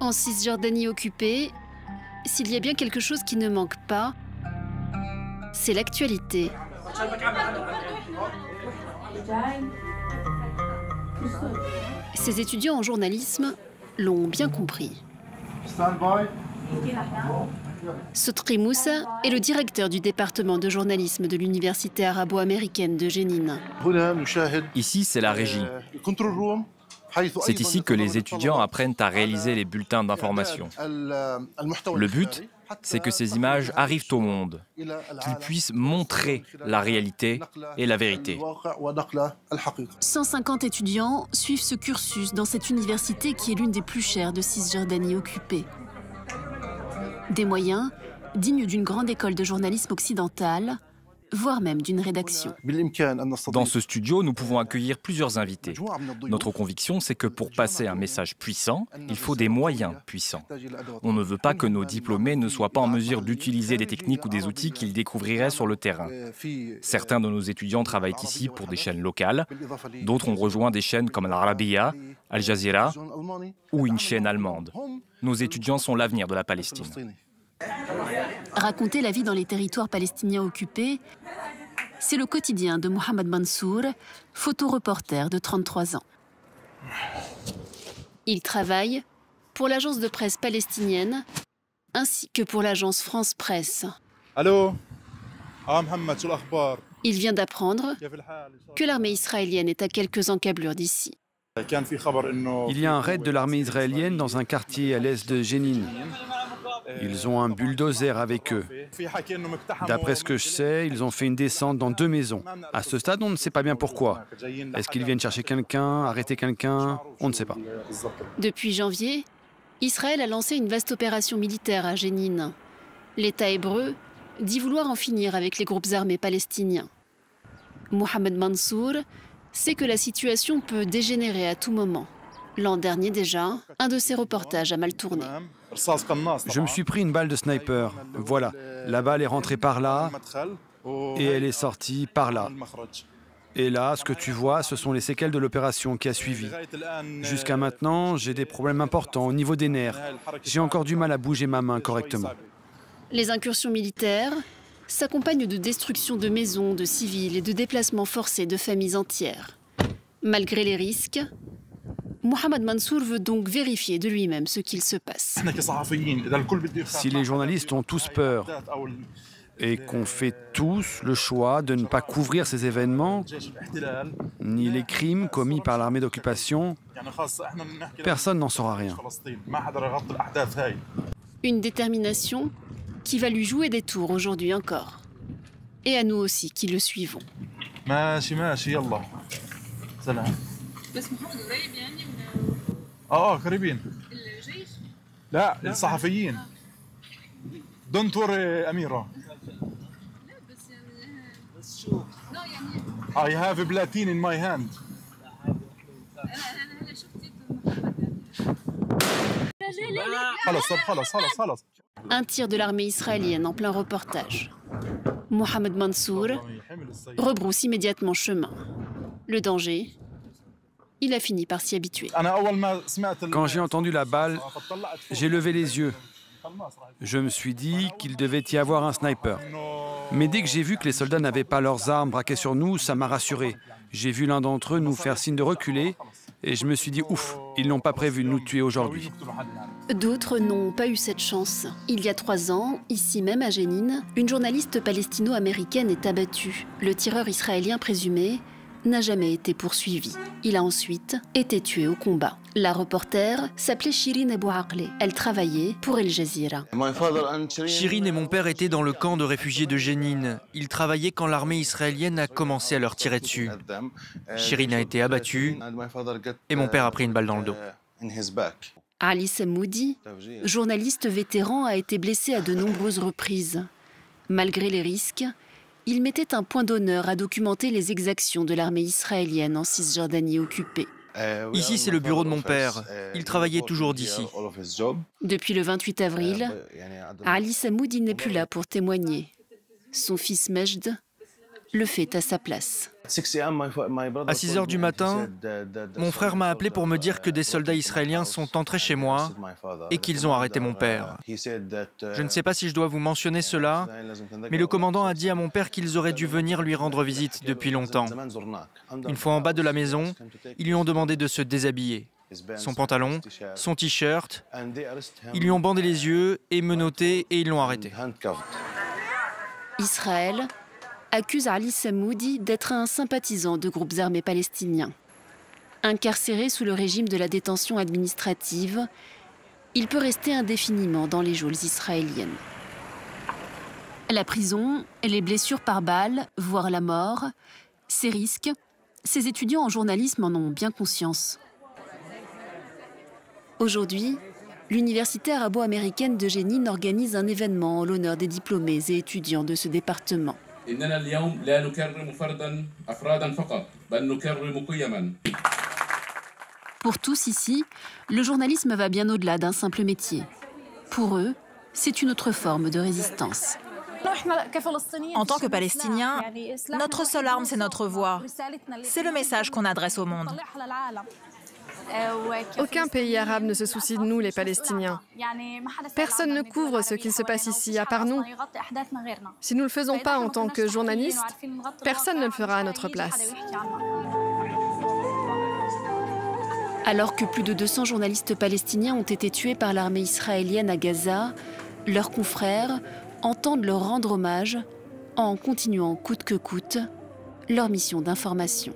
En Cisjordanie occupée, s'il y a bien quelque chose qui ne manque pas, c'est l'actualité. Ces étudiants en journalisme l'ont bien compris. Sotri Moussa est le directeur du département de journalisme de l'université arabo-américaine de Jenin. Ici, c'est la régie. C'est ici que les étudiants apprennent à réaliser les bulletins d'information. Le but, c'est que ces images arrivent au monde, qu'ils puissent montrer la réalité et la vérité. 150 étudiants suivent ce cursus dans cette université qui est l'une des plus chères de Cisjordanie occupée. Des moyens dignes d'une grande école de journalisme occidentale, voire même d'une rédaction. Dans ce studio, nous pouvons accueillir plusieurs invités. Notre conviction, c'est que pour passer un message puissant, il faut des moyens puissants. On ne veut pas que nos diplômés ne soient pas en mesure d'utiliser des techniques ou des outils qu'ils découvriraient sur le terrain. Certains de nos étudiants travaillent ici pour des chaînes locales, d'autres ont rejoint des chaînes comme Al-Arabiya, Al Jazeera ou une chaîne allemande. Nos étudiants sont l'avenir de la Palestine. Raconter la vie dans les territoires palestiniens occupés, c'est le quotidien de Mohamed Mansour, photoreporter de 33 ans. Il travaille pour l'agence de presse palestinienne ainsi que pour l'agence France Presse. Allô? Il vient d'apprendre que l'armée israélienne est à quelques encablures d'ici. Il y a un raid de l'armée israélienne dans un quartier à l'est de Jenin. Ils ont un bulldozer avec eux. D'après ce que je sais, ils ont fait une descente dans 2 maisons. À ce stade, on ne sait pas bien pourquoi. Est-ce qu'ils viennent chercher quelqu'un, arrêter quelqu'un? On ne sait pas. Depuis janvier, Israël a lancé une vaste opération militaire à Jenin. L'État hébreu dit vouloir en finir avec les groupes armés palestiniens. Mohamed Mansour sait que la situation peut dégénérer à tout moment. L'an dernier déjà, un de ses reportages a mal tourné. Je me suis pris une balle de sniper. Voilà, la balle est rentrée par là et elle est sortie par là. Et là, ce que tu vois, ce sont les séquelles de l'opération qui a suivi. Jusqu'à maintenant, j'ai des problèmes importants au niveau des nerfs. J'ai encore du mal à bouger ma main correctement. Les incursions militaires s'accompagnent de destruction de maisons, de civils et de déplacements forcés de familles entières. Malgré les risques, Mohamed Mansour veut donc vérifier de lui-même ce qu'il se passe. Si les journalistes ont tous peur et qu'on fait tous le choix de ne pas couvrir ces événements, ni les crimes commis par l'armée d'occupation, personne n'en saura rien. Une détermination qui va lui jouer des tours aujourd'hui encore. Et à nous aussi qui le suivons. قريبين لا الصحفيين دونت وري أميرة I have a platin in my hand. Un tir de l'armée israélienne en plein reportage. Mohamed Mansour rebrousse immédiatement chemin. Le danger, il a fini par s'y habituer. Quand j'ai entendu la balle, j'ai levé les yeux. Je me suis dit qu'il devait y avoir un sniper. Mais dès que j'ai vu que les soldats n'avaient pas leurs armes braquées sur nous, ça m'a rassuré. J'ai vu l'un d'entre eux nous faire signe de reculer et je me suis dit, ouf, ils n'ont pas prévu de nous tuer aujourd'hui. D'autres n'ont pas eu cette chance. Il y a 3 ans, ici même à Jenin, une journaliste palestino-américaine est abattue. Le tireur israélien présumé n'a jamais été poursuivi. Il a ensuite été tué au combat. La reporter s'appelait Shirin Abou Akleh. Elle travaillait pour Al Jazeera. Shirin et mon père étaient dans le camp de réfugiés de Jenin. Ils travaillaient quand l'armée israélienne a commencé à leur tirer dessus. Shirin a été abattue et mon père a pris une balle dans le dos. Ali Samoudi, journaliste vétéran, a été blessé à de nombreuses reprises. Malgré les risques, il mettait un point d'honneur à documenter les exactions de l'armée israélienne en Cisjordanie occupée. Ici, c'est le bureau de mon père. Il travaillait toujours d'ici. Depuis le 28 avril, Ali Samoudi n'est plus là pour témoigner. Son fils Majd le fait à sa place. À 6 heures du matin, mon frère m'a appelé pour me dire que des soldats israéliens sont entrés chez moi et qu'ils ont arrêté mon père. Je ne sais pas si je dois vous mentionner cela, mais le commandant a dit à mon père qu'ils auraient dû venir lui rendre visite depuis longtemps. Une fois en bas de la maison, ils lui ont demandé de se déshabiller. Son pantalon, son t-shirt, ils lui ont bandé les yeux et menotté et ils l'ont arrêté. Israël accuse Ali Samoudi d'être un sympathisant de groupes armés palestiniens. Incarcéré sous le régime de la détention administrative, il peut rester indéfiniment dans les geôles israéliennes. La prison, les blessures par balle, voire la mort, ces risques, ces étudiants en journalisme en ont bien conscience. Aujourd'hui, l'université arabo-américaine de Jénine organise un événement en l'honneur des diplômés et étudiants de ce département. Pour tous ici, le journalisme va bien au-delà d'un simple métier. Pour eux, c'est une autre forme de résistance. En tant que Palestiniens, notre seule arme, c'est notre voix. C'est le message qu'on adresse au monde. Aucun pays arabe ne se soucie de nous, les Palestiniens. Personne ne couvre ce qu'il se passe ici, à part nous. Si nous ne le faisons pas en tant que journalistes, personne ne le fera à notre place. Alors que plus de 200 journalistes palestiniens ont été tués par l'armée israélienne à Gaza, leurs confrères entendent leur rendre hommage en continuant coûte que coûte leur mission d'information.